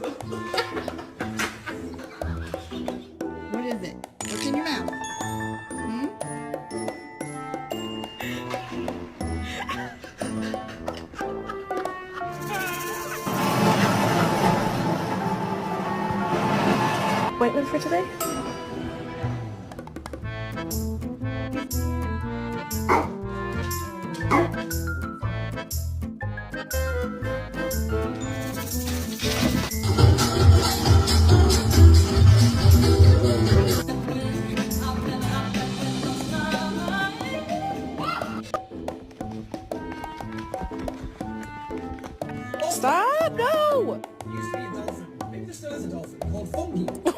What is it? What's in your mouth? Hmm? Appointment for today? Stop! No! Used to be a dolphin. Maybe there still is a dolphin called Funky.